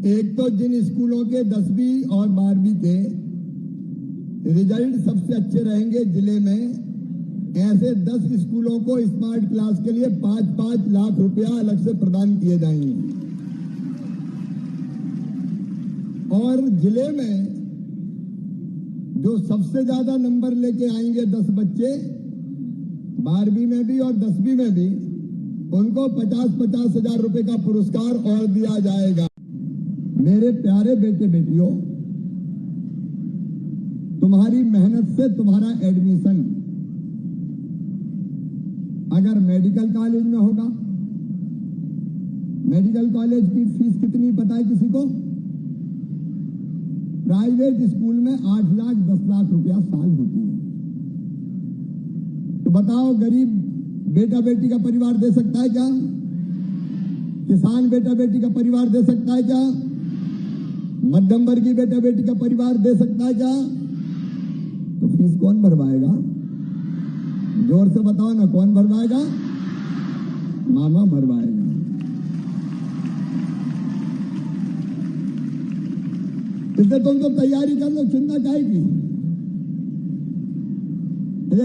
एक तो जिन स्कूलों के 10वीं और 12वीं के रिजल्ट सबसे अच्छे रहेंगे जिले में, ऐसे 10 स्कूलों को स्मार्ट क्लास के लिए 5-5 लाख रुपया अलग से प्रदान किए जाएंगे। और जिले में जो सबसे ज्यादा नंबर लेके आएंगे 10 बच्चे 12वीं में भी और 10वीं में भी, उनको 50-50 हजार रुपए का पुरस्कार और दिया जाएगा। मेरे प्यारे बेटे बेटियों, तुम्हारी मेहनत से तुम्हारा एडमिशन अगर मेडिकल कॉलेज में होगा, मेडिकल कॉलेज की फीस कितनी पता है किसी को? प्राइवेट स्कूल में 8 लाख 10 लाख रुपया साल होती है। तो बताओ, गरीब बेटा बेटी का परिवार दे सकता है क्या? किसान बेटा बेटी का परिवार दे सकता है क्या? मध्यम वर्गीय बेटा बेटी का परिवार दे सकता है क्या? तो फीस कौन भरवाएगा? जोर से बताओ ना, कौन भरवाएगा? मामा भरवाएगा। इसलिए तुम तो तैयारी कर लो, चिंता काहे की।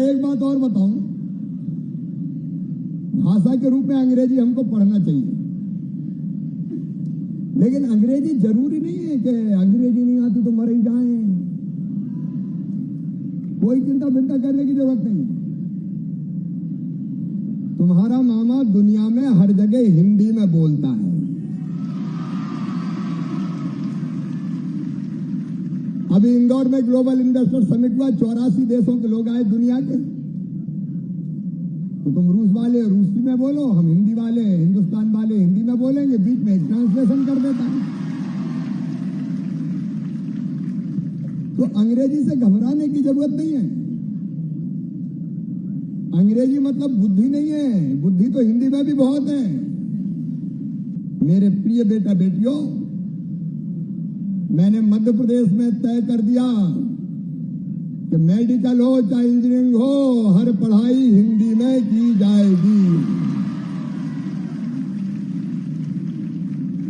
एक बात और बताऊं, भाषा के रूप में अंग्रेजी हमको पढ़ना चाहिए, लेकिन अंग्रेजी जरूरी नहीं है कि अंग्रेजी नहीं आती तो मर ही जाए। कोई चिंता फिंता करने की जरूरत नहीं। तुम्हारा मामा दुनिया में हर जगह हिंदी में बोलता है। अभी इंदौर में ग्लोबल इन्वेस्टर समिट हुआ, 84 देशों के लोग आए दुनिया के। तो तुम रूस वाले रूसी में बोलो, हम हिंदी वाले हिंदुस्तान वाले हिंदी में बोलेंगे, बीच में एक ट्रांसलेशन कर देता है। तो अंग्रेजी से घबराने की जरूरत नहीं है। अंग्रेजी मतलब बुद्धि नहीं है, बुद्धि तो हिंदी में भी बहुत है। मेरे प्रिय बेटा बेटियों, मैंने मध्य प्रदेश में तय कर दिया कि मेडिकल हो चाहे इंजीनियरिंग हो, हर पढ़ाई हिंदी में की जाएगी।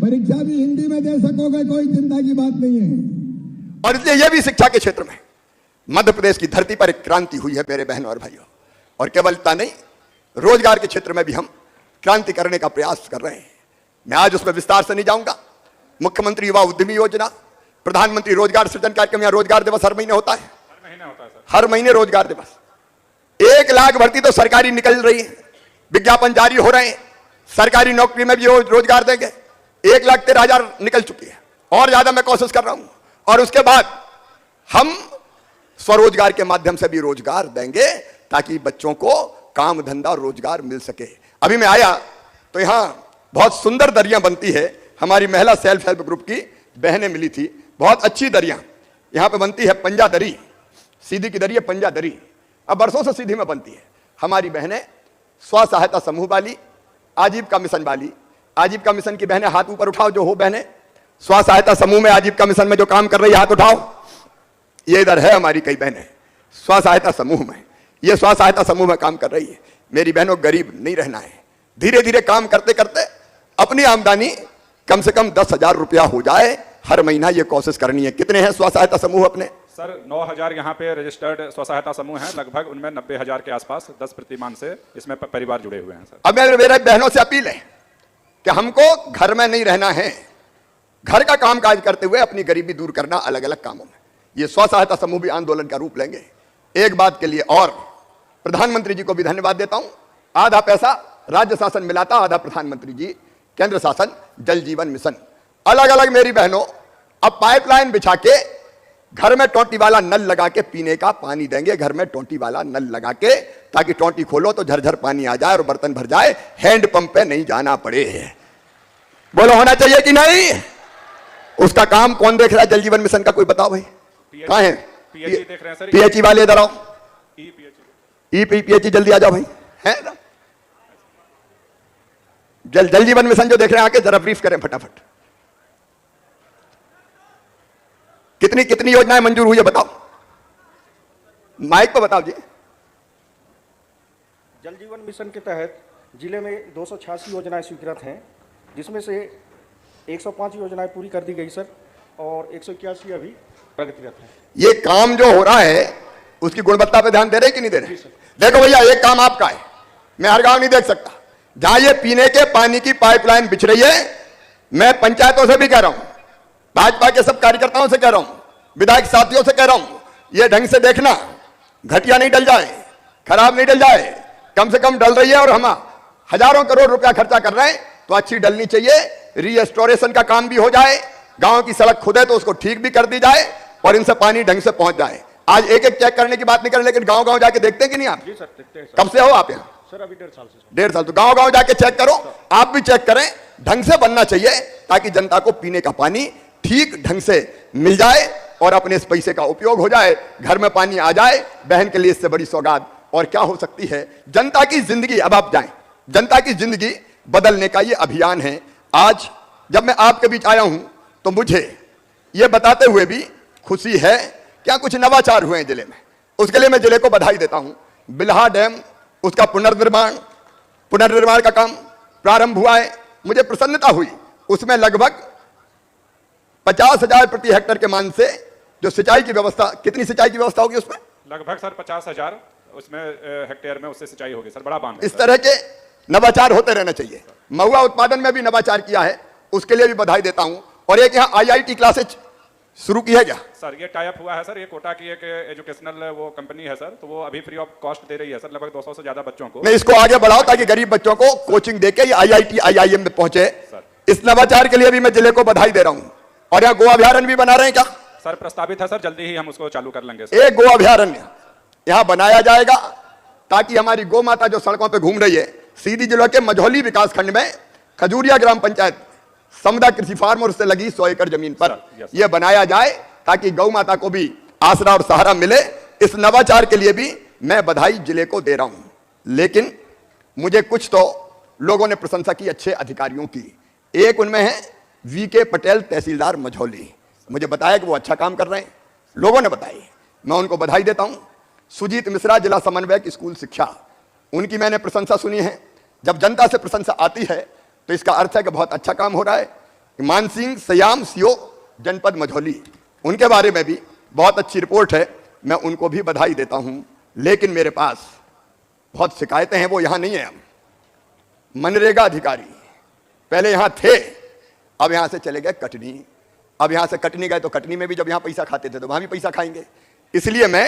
परीक्षा भी हिंदी में दे सकोगे, कोई चिंता की बात नहीं है। और इसलिए यह भी शिक्षा के क्षेत्र में मध्य प्रदेश की धरती पर एक क्रांति हुई है मेरे बहनों और भाइयों। और केवल इतना नहीं, रोजगार के क्षेत्र में भी हम क्रांति करने का प्रयास कर रहे हैं। मैं आज उसमें विस्तार से नहीं जाऊंगा। मुख्यमंत्री युवा उद्यमी योजना, प्रधानमंत्री रोजगार सृजन कार्यक्रम, या रोजगार दिवस हर महीने होता है, हर महीने रोजगार दिवस। 1 लाख भर्ती तो सरकारी निकल रही है, विज्ञापन जारी हो रहे हैं, सरकारी नौकरी में भी रोजगार देंगे। 1,13,000 निकल चुकी है, और ज्यादा मैं कोशिश कर रहा हूं। और उसके बाद हम स्वरोजगार के माध्यम से भी रोजगार देंगे, ताकि बच्चों को काम धंधा और रोजगार मिल सके। अभी मैं आया तो यहां बहुत सुंदर दरियां बनती है। हमारी महिला सेल्फ हेल्प ग्रुप की बहनें मिली थी, बहुत अच्छी दरियां यहां पे बनती है। पंजा दरी, सीधी की दरी है पंजा दरी, अब बरसों से सीधी में बनती है। हमारी बहनें स्व सहायता समूह वाली, आजीविका मिशन वाली, आजीविका मिशन की बहनें हाथ ऊपर उठाओ जो हो बहनें स्व सहायता समूह में आजीविका मिशन में जो काम कर रही है, हाथ उठाओ। ये इधर है हमारी कई बहनें स्व सहायता समूह में, ये स्व सहायता समूह में काम कर रही है। मेरी बहनों, गरीब नहीं रहना है। धीरे धीरे काम करते करते अपनी आमदनी कम से कम 10,000 रुपया हो जाए हर महीना, ये कोशिश करनी है। कितने हैं स्व सहायता समूह अपने? सर 9,000 यहाँ पे रजिस्टर्ड स्व सहायता समूह हैं, लगभग उनमें 90,000 के आसपास 10 प्रतिमान से इसमें परिवार जुड़े हुए हैं। सर अब मेरे बहनों से अपील है कि हमको घर में नहीं रहना है, घर का काम काज करते हुए अपनी गरीबी दूर करना अलग अलग कामों में। ये स्व सहायता समूह भी आंदोलन का रूप लेंगे। एक बात के लिए और प्रधानमंत्री जी को भी धन्यवाद देता हूं। आधा पैसा राज्य शासन मिलाता, आधा प्रधानमंत्री जी केंद्र शासन जल जीवन मिशन। अलग अलग मेरी बहनों अब पाइपलाइन बिछा के घर में टोंटी वाला नल लगा के पीने का पानी देंगे, घर में टोंटी वाला नल लगा के, ताकि टोंटी खोलो तो झरझर पानी आ जाए और बर्तन भर जाए, हैंड पंप पे नहीं जाना पड़े। बोलो होना चाहिए कि नहीं? उसका काम कौन देख रहा है? जल जीवन मिशन का कोई बताओ भाई, कहां है? पीएचई वाले इधर आओ, पीएचई जल्दी आ जाओ भाई, है ना? जल जीवन मिशन जो देख रहे हैं आके जरा ब्रीफ करें फटाफट। कितनी कितनी योजनाएं मंजूर हुई है बताओ, माइक पर बताओ जी। जल जीवन मिशन के तहत जिले में 286 योजनाएं स्वीकृत हैं, जिसमें से 105 योजनाएं पूरी कर दी गई सर, और 181 अभी प्रगतिरत है। ये काम जो हो रहा है उसकी गुणवत्ता पे ध्यान दे रहे कि नहीं दे रहे? देखो भैया, एक काम आपका है, मैं हर गांव नहीं देख सकता। जहां ये पीने के पानी की पाइपलाइन बिछ रही है, मैं पंचायतों से भी कह रहा हूं, भाजपा के सब कार्यकर्ताओं से कह रहा हूं, विधायक साथियों से कह रहा हूं, ये ढंग से देखना, घटिया नहीं डल जाए, खराब नहीं डल जाए, कम से कम डल रही है और हम हजारों करोड़ रुपया खर्चा कर रहे हैं तो अच्छी डलनी चाहिए। रीएस्टोरेशन का काम भी हो जाए, गांव की सड़क खुदे तो उसको ठीक भी कर दी जाए और इनसे पानी ढंग से पहुंच जाए। आज एक एक चेक करने की बात नहीं करें, लेकिन गांव गांव जाके देखते हैं कि नहीं आप? जी सर, देखते हैं सर। कब से हो आप यहाँ? सर अभी 1.5 साल से। 1.5 साल। तो गांव गांव जाके चेक करो, आप भी चेक करें, ढंग से बनना चाहिए ताकि जनता को पीने का पानी ठीक ढंग से मिल जाए और अपने इस पैसे का उपयोग हो जाए, घर में पानी आ जाए। बहन के लिए इससे बड़ी सौगात और क्या हो सकती है? जनता की जिंदगी, अब आप जाएं, जनता की जिंदगी बदलने का ये अभियान है। आज जब मैं आपके बीच आया हूं तो मुझे ये बताते हुए भी खुशी है क्या कुछ नवाचार हुए हैं जिले में, उसके लिए मैं जिले को बधाई देता हूं। बिल्हा डैम, उसका पुनर्निर्माण का काम प्रारंभ हुआ है, मुझे प्रसन्नता हुई। उसमें लगभग 50,000 प्रति हेक्टेयर के मान से जो सिंचाई की व्यवस्था, कितनी सिंचाई की व्यवस्था होगी उसमें? लगभग सर 50,000 उसमें हेक्टेयर में उससे सिंचाई होगी सर, बड़ा बांध है। इस तरह के नवाचार होते रहना चाहिए। महुआ उत्पादन में भी नवाचार किया है, उसके लिए भी बधाई देता हूं। और एक यहाँ IIT क्लासेज शुरू की है क्या सर? ये टाई अप हुआ है सर, ये कोटा की एक एजुकेशनल वो कंपनी है सर, तो वो अभी फ्री ऑफ कॉस्ट दे रही है सर लगभग 200 से ज्यादा बच्चों को। नहीं, इसको आगे बढ़ाओ ताकि गरीब बच्चों को कोचिंग देके ये IIT IIM में पहुंचे। इस नवाचार के लिए भी मैं जिले को बधाई दे रहा हूं। और यहाँ गो अभ्यारण्य भी बना रहे हैं क्या सर? प्रस्तावित है सर, जल्दी ही हम उसको चालू कर लेंगे। एक गो अभ्यारण्य यहाँ बनाया जाएगा ताकि हमारी गौ माता जो सड़कों पर घूम रही है, सीधी जिले के मझौली विकास खंड में खजूरिया ग्राम पंचायत समदा कृषि फार्म और उससे लगी 100 एकड़ जमीन पर यह बनाया जाए ताकि गौ माता को भी आसरा और सहारा मिले। इस नवाचार के लिए भी मैं बधाई जिले को दे रहा हूं। लेकिन मुझे कुछ तो लोगों ने प्रशंसा की अच्छे अधिकारियों की। एक उनमें है VK पटेल, तहसीलदार मझौली। मुझे बताया कि वो अच्छा काम कर रहे हैं, लोगों ने बताई, मैं उनको बधाई देता हूं। सुजीत मिश्रा, जिला समन्वयक स्कूल शिक्षा, उनकी मैंने प्रशंसा सुनी है। जब जनता से प्रशंसा आती है तो इसका अर्थ है कि बहुत अच्छा काम हो रहा है। मान सिंह सयाम CO, जनपद मझौली, उनके बारे में भी बहुत अच्छी रिपोर्ट है, मैं उनको भी बधाई देता हूं। लेकिन मेरे पास बहुत शिकायतें हैं, वो यहां नहीं है। मनरेगा अधिकारी पहले यहां थे, अब यहां से चले गए कटनी। अब यहां से कटनी गए तो कटनी में भी जब यहां पैसा खाते थे तो वहां भी पैसा खाएंगे। इसलिए मैं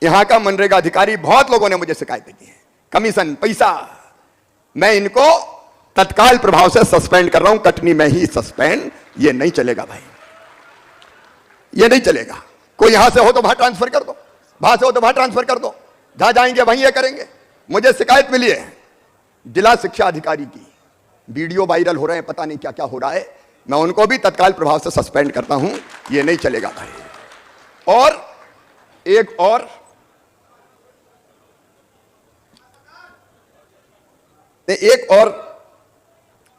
यहां का मनरेगा अधिकारी, बहुत लोगों ने मुझे शिकायतें की हैं, कमीशन, पैसा, मैं इनको तत्काल प्रभाव से सस्पेंड कर रहा हूं। कटनी में ही सस्पेंड, ये नहीं चलेगा भाई, ये नहीं चलेगा। कोई यहां से हो तो वहां ट्रांसफर कर दो, वहां से हो तो वहां ट्रांसफर कर दो, जहां जाएंगे वहीं ये करेंगे। मुझे शिकायत मिली है जिला शिक्षा अधिकारी की, वीडियो वायरल हो रहे हैं, पता नहीं क्या क्या हो रहा है, मैं उनको भी तत्काल प्रभाव से सस्पेंड करता हूं। ये नहीं चलेगा भाई। और एक और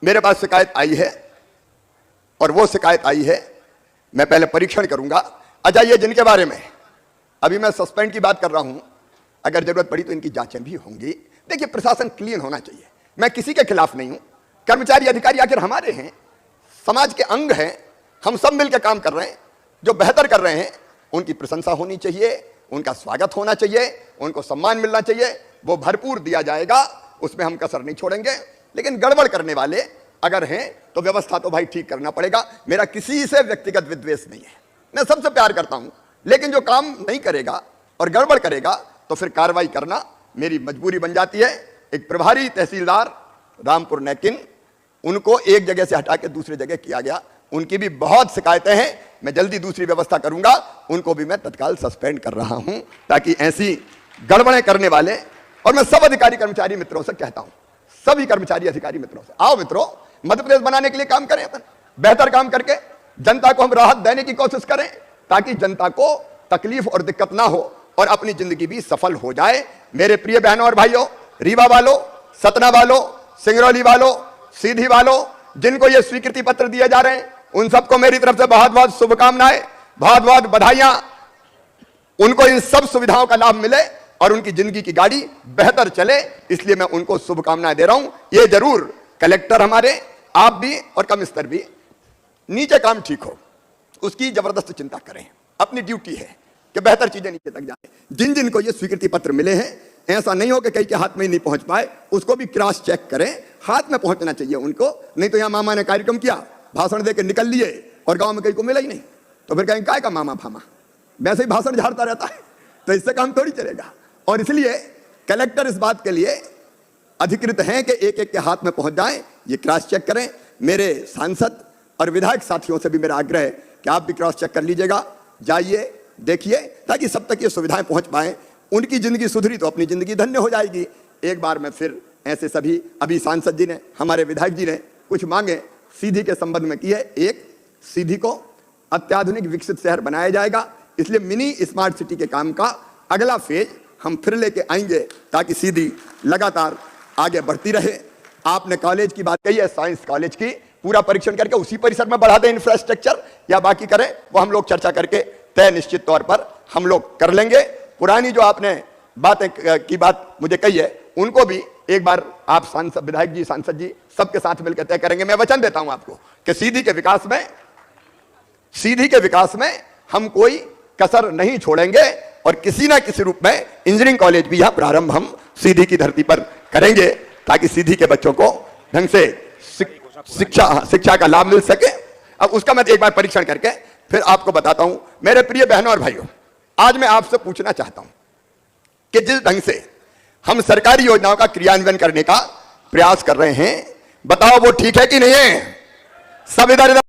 मेरे पास शिकायत आई है, और वो शिकायत आई है, मैं पहले परीक्षण करूंगा। अच्छा, ये जिनके बारे में अभी मैं सस्पेंड की बात कर रहा हूं, अगर जरूरत पड़ी तो इनकी जांचें भी होंगी। देखिए, प्रशासन क्लीन होना चाहिए, मैं किसी के खिलाफ नहीं हूं। कर्मचारी अधिकारी आखिर हमारे हैं, समाज के अंग हैं, हम सब मिलकर काम कर रहे हैं। जो बेहतर कर रहे हैं उनकी प्रशंसा होनी चाहिए, उनका स्वागत होना चाहिए, उनको सम्मान मिलना चाहिए, वो भरपूर दिया जाएगा, उसमें हम कसर नहीं छोड़ेंगे। लेकिन गड़बड़ करने वाले अगर हैं तो व्यवस्था तो भाई ठीक करना पड़ेगा। मेरा किसी से व्यक्तिगत विद्वेष नहीं है, मैं सबसे प्यार करता हूं। लेकिन जो काम नहीं करेगा और गड़बड़ करेगा तो फिर कार्रवाई करना मेरी मजबूरी बन जाती है। एक प्रभारी तहसीलदार रामपुर नैकिन, उनको एक जगह से हटा के दूसरी जगह किया गया, उनकी भी बहुत शिकायतें हैं। मैं जल्दी दूसरी व्यवस्था करूंगा, उनको भी मैं तत्काल सस्पेंड कर रहा हूं ताकि ऐसी गड़बड़ें करने वाले, और मैं सब अधिकारी कर्मचारी मित्रों से कहता हूं, सभी कर्मचारी अधिकारी मित्रों से, आओ मित्रों, मध्य प्रदेश बनाने के लिए काम करें, अपन बेहतर काम करके जनता को हम राहत देने की कोशिश करें ताकि जनता को तकलीफ और दिक्कत ना हो और अपनी जिंदगी भी सफल हो जाए। मेरे प्रिय बहनों और भाइयों, रीवा वालों, सतना वालों, सिंगरौली वालों, सीधी वालों, जिनको ये स्वीकृति पत्र दिए जा रहे हैं, उन सबको मेरी तरफ से बहुत बहुत शुभकामनाएं, बहुत बहुत बधाइयां। उनको इन सब सुविधाओं का लाभ मिले और उनकी जिंदगी की गाड़ी बेहतर चले, इसलिए मैं उनको शुभकामनाएं दे रहा हूं। ये जरूर कलेक्टर हमारे, आप भी और कमिश्नर भी नीचे काम ठीक हो, उसकी जबरदस्त चिंता करें। अपनी ड्यूटी है कि बेहतर चीजें नीचे तक जाए। जिन जिन को ये स्वीकृति पत्र मिले हैं, ऐसा नहीं हो कि कहीं के हाथ में ही नहीं पहुंच पाए, उसको भी क्रॉस चेक करें, हाथ में पहुंचना चाहिए उनको। नहीं तो यहां मामा ने कार्यक्रम किया, भाषण देकर निकल लिए और गांव में कहीं को मिला ही नहीं, तो फिर कहेंगे काय का मामा फामा, वैसे ही भाषण झाड़ता रहता है, तो इससे काम थोड़ी चलेगा। और इसलिए कलेक्टर इस बात के लिए अधिकृत हैं कि एक एक के हाथ में पहुंच जाए, ये क्रॉस चेक करें। मेरे सांसद और विधायक साथियों से भी मेरा आग्रह है कि आप भी क्रॉस चेक कर लीजिएगा, जाइए देखिए, ताकि सब तक ये सुविधाएं पहुंच पाए। उनकी जिंदगी सुधरी तो अपनी जिंदगी धन्य हो जाएगी। एक बार में फिर ऐसे सभी, अभी सांसद जी ने, हमारे विधायक जी ने कुछ मांगे सीधी के संबंध में की है। एक, सीधी को अत्याधुनिक विकसित शहर बनाया जाएगा, इसलिए मिनी स्मार्ट सिटी के काम का अगला फेज हम फिर लेके आएंगे, ताकि सीधी लगातार आगे बढ़ती रहे। आपने कॉलेज की बात कही है, साइंस कॉलेज की, पूरा परीक्षण करके उसी परिसर में बढ़ा दें इंफ्रास्ट्रक्चर, या बाकी करें, वो हम लोग चर्चा करके तय निश्चित तौर पर हम लोग कर लेंगे। पुरानी जो आपने बातें की बात मुझे कही है, उनको भी एक बार आप सांसद, विधायक जी, सांसद जी सबके साथ मिलकर तय करेंगे। मैं वचन देता हूं आपको कि सीधी के विकास में हम कोई कसर नहीं छोड़ेंगे, और किसी ना किसी रूप में इंजीनियरिंग कॉलेज भी यहां प्रारंभ हम सीधी की धरती पर करेंगे, ताकि सीधी के बच्चों को ढंग से शिक्षा का लाभ मिल सके। अब उसका मैं एक बार परीक्षण करके फिर आपको बताता हूं। मेरे प्रिय बहनों और भाइयों, आज मैं आपसे पूछना चाहता हूं कि जिस ढंग से हम सरकारी योजनाओं का क्रियान्वयन करने का प्रयास कर रहे हैं, बताओ वो ठीक है कि नहीं है? सब इधर